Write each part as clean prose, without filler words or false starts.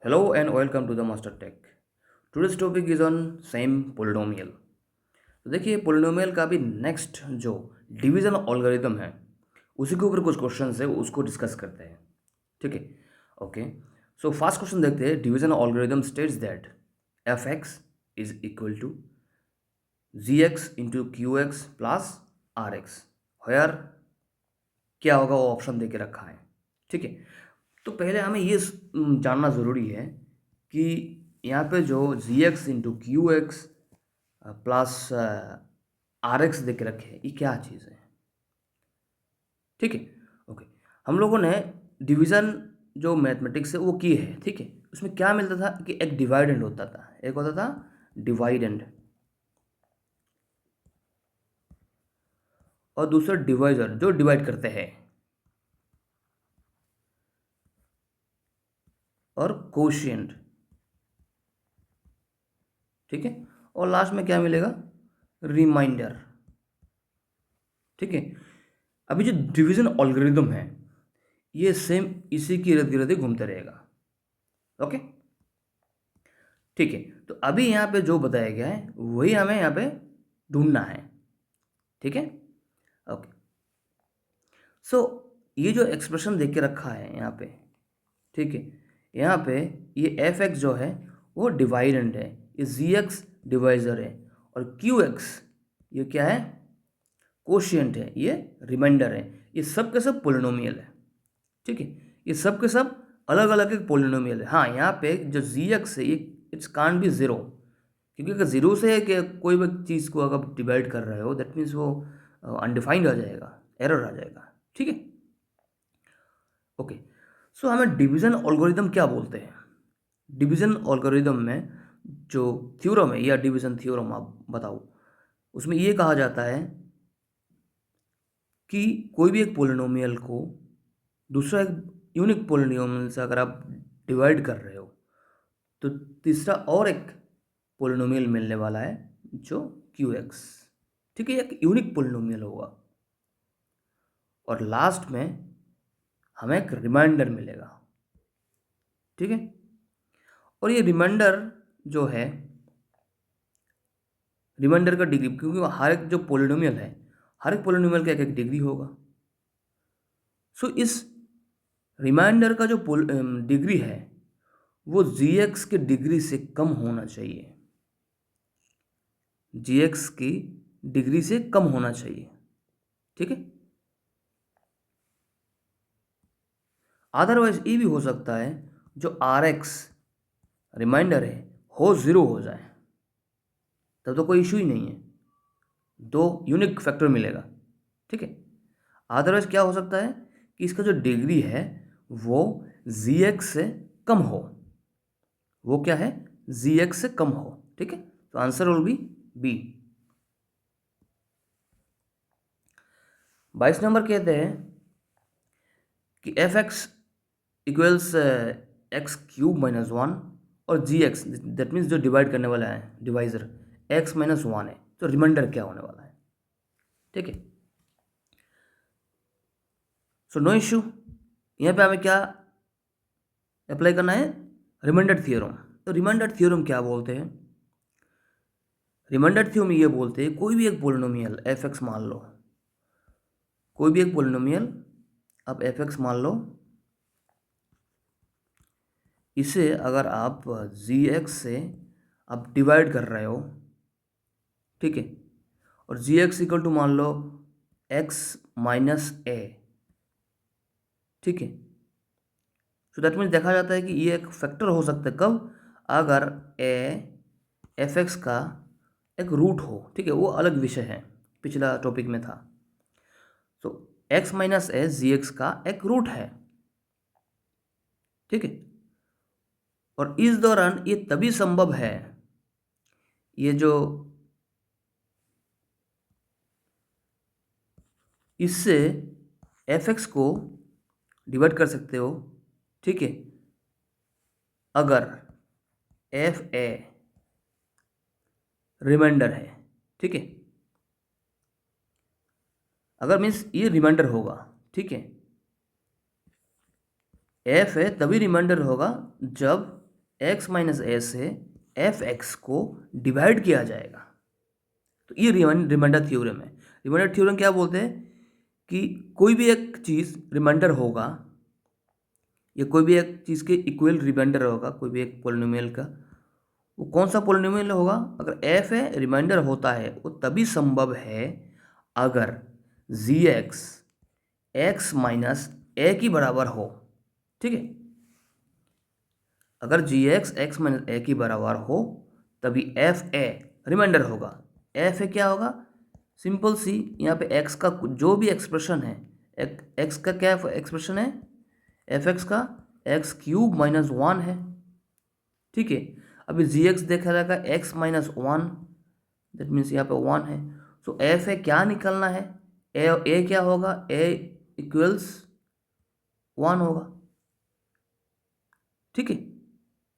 Hello and welcome to the Master Tech. Today's topic is on same polynomial. तो देखिए polynomial का भी next जो डिवीजन एल्गोरिथम है उसी के ऊपर कुछ क्वेश्चंस है उसको डिस्कस करते हैं। ठीक है, ओके। सो फर्स्ट क्वेश्चन देखते हैं। Division algorithm states that f x is equal to g x into Q x plus are x. Here क्या होगा वो ऑप्शन दे के रखा है। ठीक है, तो पहले हमें ये जानना ज़रूरी है कि यहाँ पे जो G x into Q x plus are X दे के रखे हैं ये क्या चीज़ है। ठीक है, ओके। हम लोगों ने डिवीज़न जो मैथमेटिक्स है वो की है। ठीक है, उसमें क्या मिलता था कि एक डिवाइडेंड होता था, एक होता था डिवाइडेंड और दूसरा डिवाइजर जो डिवाइड करते हैं, और कोशिएंट। ठीक है, और लास्ट में क्या मिलेगा, रिमाइंडर। ठीक है, अभी जो डिवीजन एल्गोरिथम है ये सेम इसी की इर्द गिर्द ही घूमते रहेगा। ओके, ठीक है। तो अभी यहाँ पे जो बताया गया है वही हमें यहाँ पे ढूंढना है। ठीक है, ओके। सो ये जो एक्सप्रेशन देख के रखा है यहाँ पे, ठीक है, यहाँ पे ये एफ एक्स जो है वो डिवाइडेंड है, ये जी एक्स डिवाइजर है, और क्यू एक्स ये क्या है, कोशिएंट है, ये रिमाइंडर है। ये सब के सब पोलिनोमियल है। ठीक है, ये सब के सब अलग अलग एक पोलिनोमियल है। हाँ, यहाँ पे जो जी एक्स है ये इट्स कांट बी ज़ीरो, क्योंकि अगर ज़ीरो से है कि कोई भी चीज़ को अगर डिवाइड कर रहे हो दैट मीन्स वो अनडिफाइंड आ जाएगा, एरर आ जाएगा। ठीक है, ओके। सो हमें डिवीजन एल्गोरिथम क्या बोलते हैं। डिवीजन एल्गोरिथम में जो थ्योरम है या डिवीजन थ्योरम आप बताओ, उसमें ये कहा जाता है कि कोई भी एक पोलिनोमियल को दूसरा एक यूनिक पोलिनोमियल से अगर आप डिवाइड कर रहे हो तो तीसरा और एक पोलिनोमियल मिलने वाला है जो क्यू एक्स। ठीक है, एक यूनिक पोलिनोमियल होगा और लास्ट में हमें एक रिमाइंडर मिलेगा। ठीक है, और ये रिमाइंडर जो है, रिमाइंडर का डिग्री, क्योंकि हर एक जो पोलिनोमियल है हर एक पोलिनोमियल का एक एक डिग्री होगा। सो इस रिमाइंडर का जो डिग्री है वो जी एक्स की डिग्री से कम होना चाहिए, जी एक्स की डिग्री से कम होना चाहिए। ठीक है, अदरवाइज ये भी हो सकता है जो आर एक्स रिमाइंडर है हो ज़ीरो हो जाए, तब तो कोई इशू ही नहीं है, दो यूनिक फैक्टर मिलेगा। ठीक है, अदरवाइज क्या हो सकता है कि इसका जो डिग्री है वो जी एक्स से कम हो, वो क्या है, जी एक्स से कम हो। ठीक है, तो answer will be b. 22 number कहते हैं कि f x equals x cube minus one, और जी एक्स दैट मीन्स जो डिवाइड करने वाला है डिवाइजर एक्स माइनस वन है, तो रिमाइंडर क्या होने वाला है। ठीक है, सो नो इश्यू। यहाँ पे हमें क्या अप्लाई करना है, रिमाइंडर थ्योरम। तो रिमाइंडर थ्योरम क्या बोलते हैं, रिमाइंडर थ्योरम ये बोलते हैं कोई भी एक पोलिनोमियल एफ एक्स मान लो, कोई भी एक पोलिनोमियल आप एफ एक्स मान लो, इसे अगर आप जी एक्स से आप डिवाइड कर रहे हो, ठीक है, और जी एक्स इक्वल टू मान लो एक्स माइनस ए। ठीक है, सो दैट मीन्स देखा जाता है कि ये एक फैक्टर हो सकता है कब, अगर ए एफ एक्स का एक रूट हो। ठीक है, वो अलग विषय है, पिछला टॉपिक में था। तो एक्स माइनस ए जी एक्स का एक रूट है। ठीक है, और इस दौरान ये तभी संभव है, ये जो इससे एफ एक्स को डिवाइड कर सकते हो। ठीक है, अगर एफ ए रिमाइंडर है। ठीक है, अगर मीन्स ये रिमाइंडर होगा। ठीक है, एफ है तभी रिमाइंडर होगा जब एक्स माइनस ए से एफ एक्स को डिवाइड किया जाएगा। तो ये रिमाइंडर थ्योरम है। रिमाइंडर थ्योरम क्या बोलते हैं कि कोई भी एक चीज़ रिमाइंडर होगा या कोई भी एक चीज़ के इक्वल रिमाइंडर होगा, कोई भी एक पोलिनोमियल का, वो कौन सा पोलिनोमियल होगा, अगर एफ है रिमाइंडर होता है, वो तभी संभव है अगर जी एक्स एक्स माइनस ए की बराबर हो। ठीक है, अगर जी एक्स एक्स माइनस ए की बराबर हो तभी एफ ए रिमाइंडर होगा। एफ ए क्या होगा, सिंपल सी, यहाँ पे एक्स का जो भी एक्सप्रेशन है, एक्स का क्या एक्सप्रेशन है, एफ एक्स का एक्स क्यूब माइनस वन है। ठीक है, अभी जी एक्स देखा जाएगा x minus one, that means यहाँ पे वन है। सो एफ ए क्या निकलना है, ए क्या होगा, ए इक्वल्स वन होगा। ठीक है,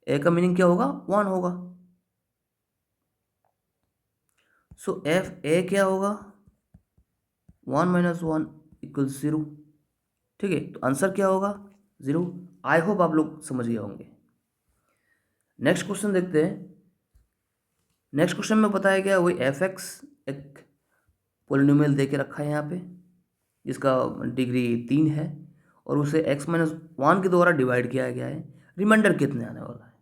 ए का मीनिंग क्या होगा, वन होगा। सो एफ ए क्या होगा, one minus one equals zero. ठीक है, तो आंसर क्या होगा, जीरो। आई होप आप लोग समझ गए होंगे। नेक्स्ट क्वेश्चन देखते हैं। नेक्स्ट क्वेश्चन में बताया गया वही एफ एक्स एक पोलिनोमियल दे के रखा है यहाँ पे, जिसका डिग्री 3 है और उसे एक्स माइनस वन के द्वारा डिवाइड किया गया है। रिमाइंडर कितने आने वाला है।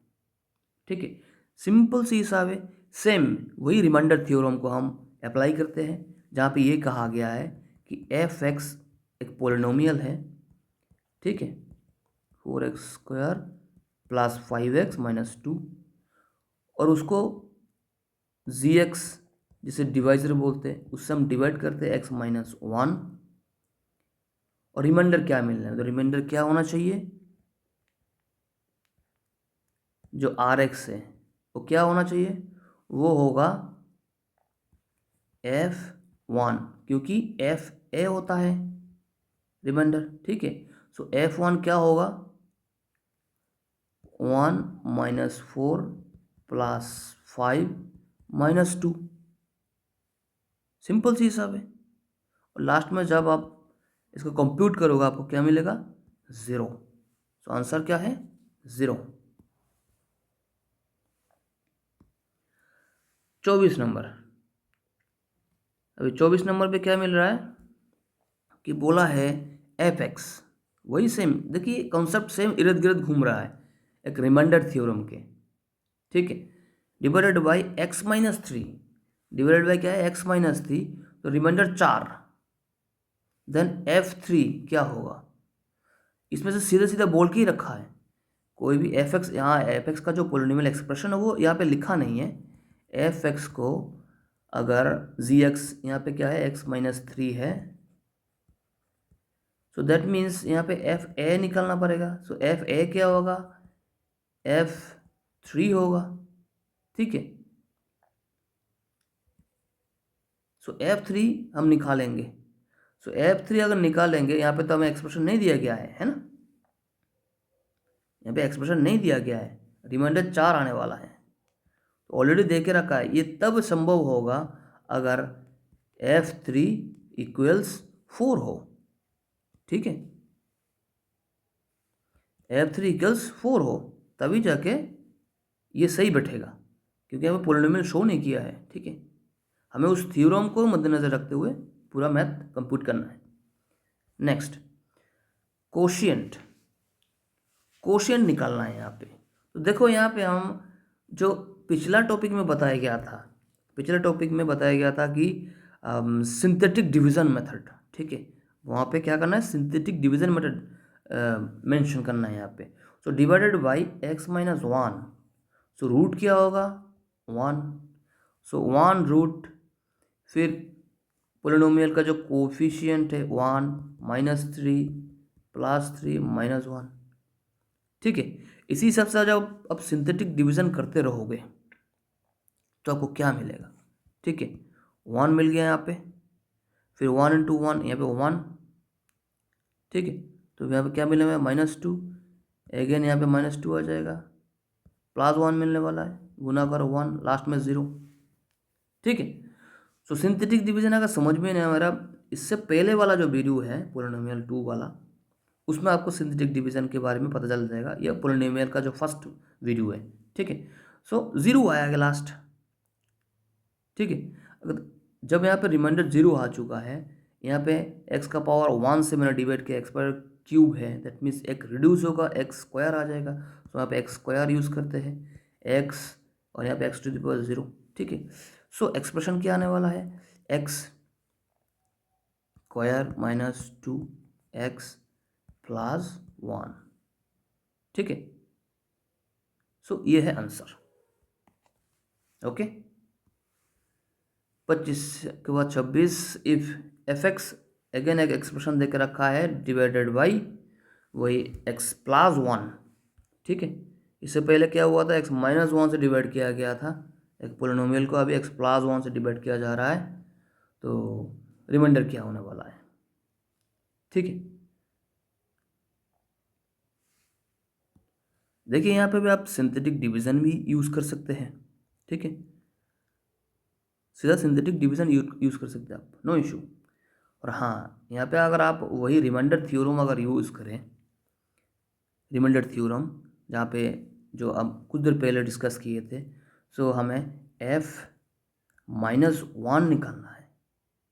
ठीक है, सिंपल सी हिसाब है, सेम वही रिमाइंडर थ्योरम को हम अप्लाई करते हैं, जहाँ पे ये कहा गया है कि एफ एक्स एक पोलिनोमियल है। ठीक है, 4x² प्लस 5x माइनस 2, और उसको जी एक्स जिसे डिवाइजर बोलते हैं उससे हम डिवाइड करते हैं x माइनस वन, और रिमाइंडर क्या मिलना है, तो रिमाइंडर क्या होना चाहिए, जो आर एक्स है वो क्या होना चाहिए, वो होगा f1, क्योंकि एफ ए होता है रिमाइंडर। ठीक है, सो f1 क्या होगा, 1 माइनस 4 प्लस 5 माइनस 2, सिंपल सी हिसाब है। और लास्ट में जब आप इसको कंप्यूट करोगे आपको क्या मिलेगा, ज़ीरो। तो आंसर क्या है, ज़ीरो। 24 नंबर, अभी 24 नंबर पे क्या मिल रहा है कि बोला है एफ एक्स, वही सेम, देखिए कॉन्सेप्ट सेम इर्द गिर्द घूम रहा है एक रिमाइंडर थ्योरम के। ठीक है, divided by x minus three, divided by क्या है, एक्स माइनस थ्री, तो रिमाइंडर 4, देन f3 क्या होगा, इसमें से सीधा सीधा बोल के ही रखा है, कोई भी एफ एक्स, यहाँ एफ एक्स का जो पोलिनोमियल एक्सप्रेशन है वो यहाँ पे लिखा नहीं है। एफ एक्स को अगर जी एक्स यहाँ पे क्या है, एक्स माइनस थ्री है, सो दैट मीन्स यहाँ पे एफ ए निकालना पड़ेगा। सो एफ ए क्या होगा, f3 होगा। ठीक है, सो f3 हम निकालेंगे। सो f3 अगर निकालेंगे, यहाँ पे तो हमें एक्सप्रेशन नहीं दिया गया है ना, यहाँ पे एक्सप्रेशन नहीं दिया गया है, रिमाइंडर 4 आने वाला है, तो ऑलरेडी दे के रखा है। ये तब संभव होगा अगर f3 इक्वल्स 4 हो। ठीक है, f3 इक्वल्स 4 हो तभी जाके ये सही बैठेगा, क्योंकि हमें पोलिनोमियल शो नहीं किया है। ठीक है, हमें उस थ्योरम को मद्देनजर रखते हुए पूरा मैथ कंप्यूट करना है। नेक्स्ट, कोशिएंट, कोशिएंट निकालना है यहाँ पे। तो देखो यहाँ पे हम जो पिछला टॉपिक में बताया गया था, पिछले टॉपिक में बताया गया था कि सिंथेटिक डिवीज़न मेथड। ठीक है, वहाँ पे क्या करना है, सिंथेटिक डिवीज़न मेथड मेंशन करना है यहाँ पे। So divided by x minus one, so root क्या होगा, वन, सो वन रूट, फिर पोलिनोमियल का जो कोफिशिएंट है 1 माइनस 3 प्लस 3 माइनस 1। ठीक है, इसी हिसाब से जब आप सिंथेटिक डिवीज़न करते रहोगे तो आपको क्या मिलेगा। ठीक है, 1 मिल गया यहाँ पे, फिर 1 इंटू 1 यहाँ पे 1। ठीक है, तो यहाँ पे क्या मिलेगा, -2, अगेन यहाँ पे -2 आ जाएगा, प्लस 1 मिलने वाला है, गुना करो 1, लास्ट में 0। ठीक है, सो सिंथेटिक डिवीजन अगर समझ में नहीं आ रहा, इससे पहले वाला जो वीडियो है पोलिनोमियल 2 वाला, उसमें आपको सिंथेटिक डिवीजन के बारे में पता चल जाएगा। यह पोलिनोमियल का जो फर्स्ट वीडियो है ठीक है। सो 0 आएगा लास्ट, ठीक है। अगर जब यहाँ पे रिमाइंडर 0 आ चुका है, यहाँ पे x का पावर 1 से मैंने डिवाइड किया, x पर क्यूब है, दैट मीन्स एक रिड्यूस होगा, x स्क्वायर आ जाएगा। तो यहाँ पे x स्क्वायर यूज़ करते हैं, x और यहाँ पे x टू द पावर 0, ठीक है। सो एक्सप्रेशन क्या आने वाला है, x square minus 2x plus 1, ठीक है। सो ये है आंसर, ओके। 25 के बाद 26, इफ एफ एक्स, अगेन एक एक्सप्रेशन देके रखा है, डिवाइडेड बाई वही x प्लस 1, ठीक है। इससे पहले क्या हुआ था, x माइनस 1 से डिवाइड किया गया था एक पोलिनोमियल को, अभी x प्लस 1 से डिवाइड किया जा रहा है, तो रिमाइंडर क्या होने वाला है, ठीक है। देखिए यहाँ पे भी आप सिंथेटिक डिवीजन भी यूज़ कर सकते हैं, ठीक है। सीधा सिंथेटिक डिवीजन यूज़ कर सकते हैं आप, नो इशू। और हाँ, यहाँ पे अगर आप वही रिमाइंडर थ्योरम अगर यूज़ करें, रिमाइंडर थ्योरम जहाँ पे जो अब कुछ देर पहले डिस्कस किए थे, सो हमें f माइनस 1 निकालना है,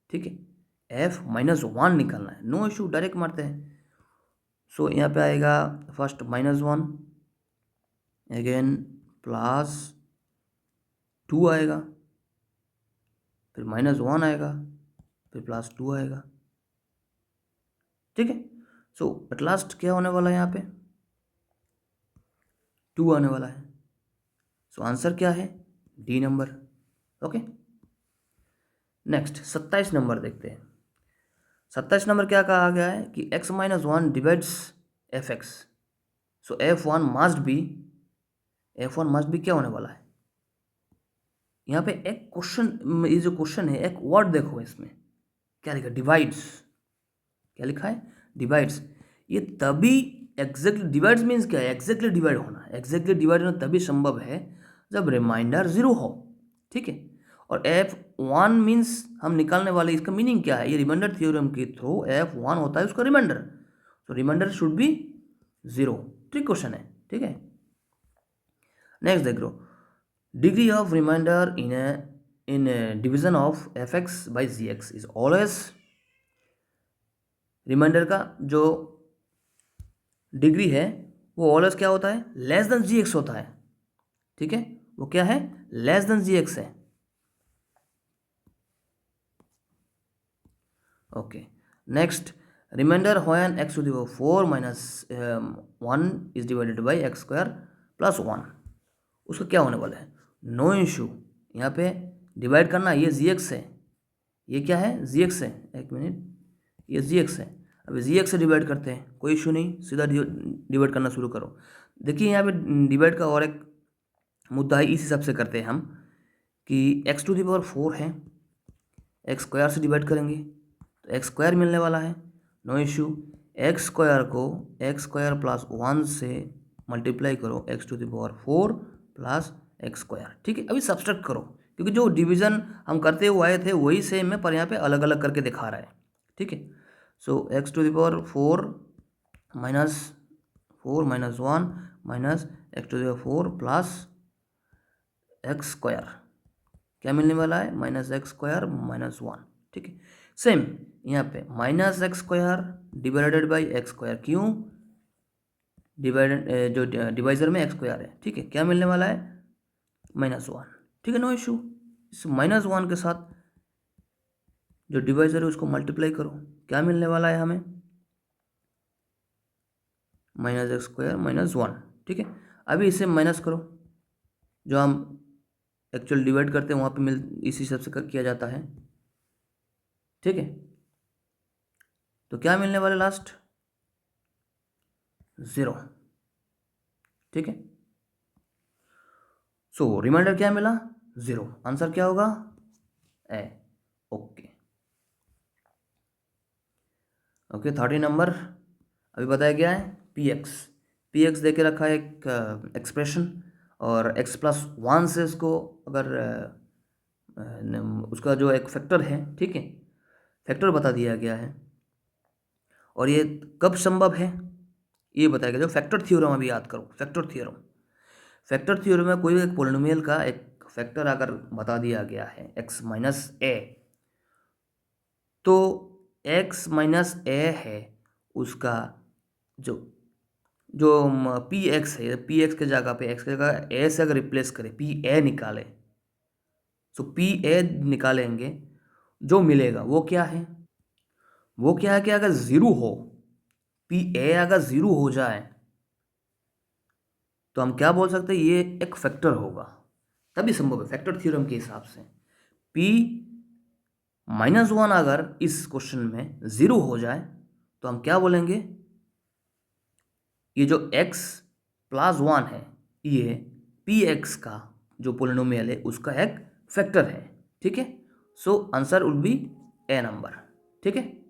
ठीक है। f माइनस 1 निकालना है, नो इशू, डायरेक्ट मारते हैं। सो यहाँ पे आएगा फर्स्ट -1, अगेन प्लस 2 आएगा, फिर -1 आएगा, फिर +2 आएगा, ठीक है। सो एट लास्ट क्या होने वाला है, यहाँ पे 2 आने वाला है। सो आंसर क्या है, D number, okay. Next 27 number देखते हैं। 27 नंबर क्या कहा गया है कि x minus 1 divides F x, so f1 must be क्या होने वाला है, यहाँ पे एक क्वेश्चन, ये जो क्वेश्चन है एक वर्ड देखो, इसमें क्या लिखा, डिवाइड्स, क्या लिखा है, डिवाइड्स। ये तभी एग्जैक्टली डिवाइड्स मीन्स क्या है, एग्जैक्टली डिवाइड होना, एग्जैक्टली डिवाइड होना तभी संभव है जब रिमाइंडर 0 हो, ठीक है। और f1 मीन्स हम निकालने वाले, इसका मीनिंग क्या है, ये रिमाइंडर थ्योरम के थ्रू f1 होता है उसका रिमाइंडर, तो remainder should be 0, trick question है, ठीक है। नेक्स्ट देख लो, degree of remainder in division of F X by G X is always, remainder का जो डिग्री है वो ऑलवेज क्या होता है, लेस देन जी एक्स होता है, ठीक है। वो क्या है, लेस देन जी एक्स है, okay. Next, remainder when x to the power 4 minus 1 is divided by x square plus 1, उसका क्या होने वाला है, नो इशू। यहाँ पे डिवाइड करना, ये जी एक्स है, ये क्या है, जी एक्स है, एक मिनट, ये जी एक्स है, अभी जी एक्स से डिवाइड करते हैं, कोई इशू नहीं, सीधा डिवाइड करना शुरू करो। देखिए यहाँ पे डिवाइड का और एक मुद्दा है, इस हिसाब से करते हैं हम कि x टू द पावर 4 है, एक्स स्क्वायर से डिवाइड करेंगे तो एक्स स्क्वायर मिलने वाला है, नो इशू। एक्स स्क्वायर को एक्स स्क्वायर प्लस 1 से मल्टीप्लाई करो, x to the power 4 plus x square, ठीक है। अभी सब्सट्रैक्ट करो, क्योंकि जो डिवीजन हम करते हुए आए थे वही सेम है, पर यहाँ पे अलग अलग करके दिखा रहा है, ठीक है। So X to the power 4 minus 1 minus X to the power 4 plus x square, क्या मिलने वाला है, माइनस एक्स स्क्वायर माइनस 1, ठीक है। सेम यहाँ पे minus x square divided by x square, क्यों, डिवाइडेड जो डिवाइजर में एक्स स्क्वायर है, ठीक है, क्या मिलने वाला है, -1, ठीक है, नो इशू। इस -1 के साथ जो डिवाइजर है उसको मल्टीप्लाई करो, क्या मिलने वाला है हमें, माइनस एक्स स्क्वायर माइनस 1, ठीक है। अभी इसे माइनस करो, जो हम एक्चुअल डिवाइड करते हैं वहाँ पे इसी हिसाब से किया जाता है, ठीक है। तो क्या मिलने वाला लास्ट, 0, ठीक है। सो रिमाइंडर क्या मिला, 0, आंसर क्या होगा, ए, ओके। ओके 30 नंबर अभी बताया गया है, पी एक्स दे के रखा है एक एक्सप्रेशन, और x प्लस 1 से इसको अगर उसका जो एक फैक्टर है, ठीक है, फैक्टर बता दिया गया है, और ये कब संभव है ये बताया गया, जो फैक्टर थ्योरम अभी याद करो, फैक्टर थ्योरम में कोई एक पोलिनोमियल का एक फैक्टर अगर बता दिया गया है x माइनस ए, तो x माइनस ए है उसका जो जो पी एक्स है, पी एक्स के जगह पे एक्स की जगह ए से अगर रिप्लेस करें, पी ए निकाले, तो पी ए निकालेंगे, जो मिलेगा वो क्या है, वो क्या है कि अगर ज़ीरो हो, पी ए अगर ज़ीरो हो जाए तो हम क्या बोल सकते हैं, ये एक फैक्टर होगा, तभी संभव है फैक्टर थ्योरम के हिसाब से। पी माइनस वन अगर इस क्वेश्चन में ज़ीरो हो जाए तो हम क्या बोलेंगे, ये जो x प्लस वन है ये पी एक्स का जो पोलिनोमियल है उसका एक फैक्टर है। ठीक है, so answer will B A number. ठीक है।